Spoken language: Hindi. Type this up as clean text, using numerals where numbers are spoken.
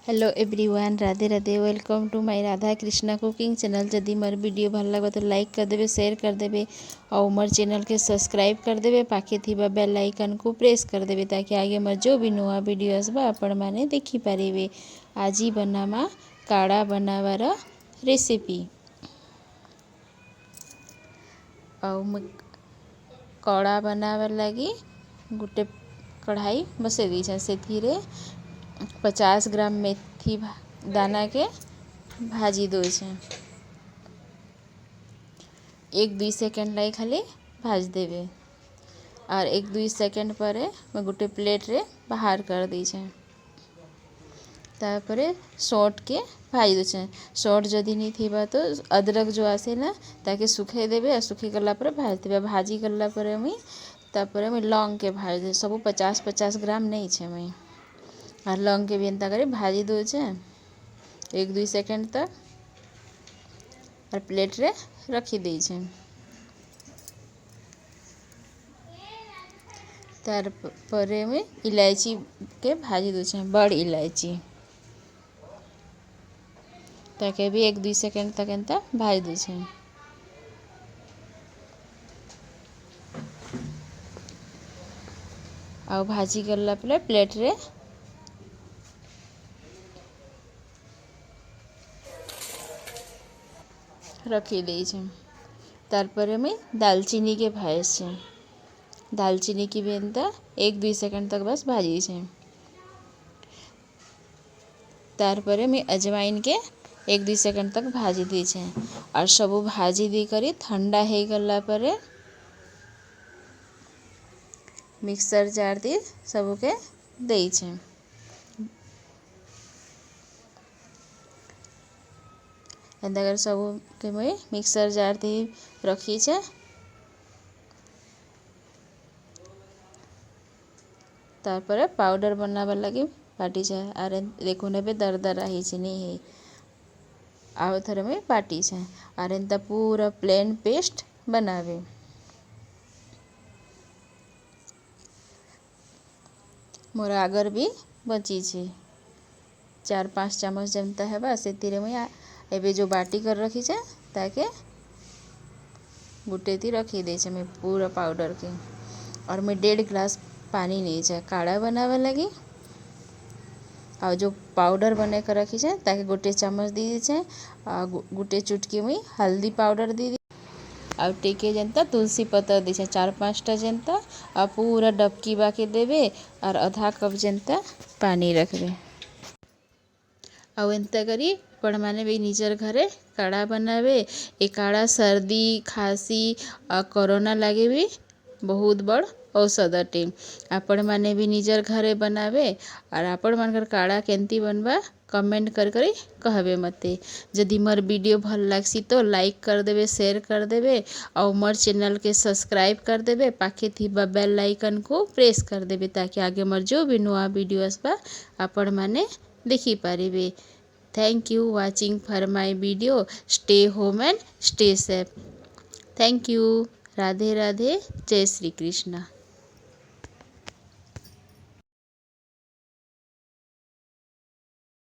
Hello everyone, Radhe Radhe. Welcome to my Radha Krishna cooking channel. जदि मोर वीडियो भल लगे तो लाइक कर देवे, शेयर कर देवे और मोर चैनल के सब्सक्राइब कर देवे। पाखे थिबा बेल आइकन को प्रेस कर देवे ताकि आगे मोर जो भी नुआ वीडियो आसबा आपण माने देखि पारिबे। आज ही बनामा काड़ा बनावार रेसिपी। काड़ा बनावार लगी गोटे कढ़ाई बसे दी से 50 ग्राम मेथी दाना के भाजी दो। 1-2 सेकेंड लाई खाली भाज देवे और 1-2 सेकेंड पर मैं गोटे प्लेट रे बाहर कर दीछे। तापरे सौट के भाजी दे। सौट जदि नहीं थी तो अदरक जो आसे ना ताके सुखे देवे और सुखी गला पर भाज देवे। भाजी गला पर मुई लौंग के भाज दे। सब 50-50 ग्राम नहीं छे मुई और लौंग के भी एंता करे भाजी दूचे 1-2 सेकेंड तक और प्लेट रे रखी दीछे। तार परे में इलायची के भाजी दूचे, बड़ इलायची ताके भी 1-2 सेकेंड तक एंता भाजी दूचे। आ भाजी गला पर प्लेट रे रखी दीछे। तार परे में दालचीनी के भाजे। दालचीनी की भी एंता 1-2 सेकेंड तक बस भाजी छे। तार परे में अजवाइन के 1-2 सेकेंड तक भाजी दी छे और सब भाजी दी करी ठंडा हो गला पर मिक्सर जार दी सब के दई छे। एंता कर सब के मुई मिक्सर जार दी रखी छे। तारपरे पाउडर बनावा लगी बाटी छे और देखो ने बे दरदरा ही छे नहीं है। आउ थरे में बाटी छे और एंता पूरा प्लेन पेस्ट बनावे। मोर आगर भी बची छे 4-5 चम्मच जमता है बस से मुई एबे जो बाटी कर रखी छे ताके गुटे थी रखी दे छे मैं पूरा पाउडर के। और मैं 1.5 गिलास पानी नहीं छे काढ़ा बनावा लगी। और जो पाउडर बने कर रखी छे ताके गोटे चम्मच दी छे और गोटे चुटकी में हल्दी पाउडर दी और टेके जनता तुलसी पत्ता दी छे 4-5टा जनता और पूरा डबकी बाके देवे और आधा कप जनता पानी रखबे। और एंता करी पण माने भी निजर घरे काढ़ा बनावे। ए काढ़ा सर्दी खांसी और कोरोना लागे भी बहुत बड़ औषध अटे। आपण माने भी निजर घरे बनावे और आपण मानकर काढ़ा केंती बनबा कमेंट कर करी कहबे मते। जदि मोर वीडियो भल लागसी तो लाइक कर देवे, शेयर कर देवे और मोर चैनल के सब्सक्राइब कर देवे। पाखे थिबा बेल आइकन को प्रेस कर देवे ताकि आगे मोर जो भी नवा वीडियो आसबा आपण माने देखि पारिबे। Thank you watching for my video. Stay home and stay safe. Thank you. Radhe Radhe. जय श्री कृष्ण।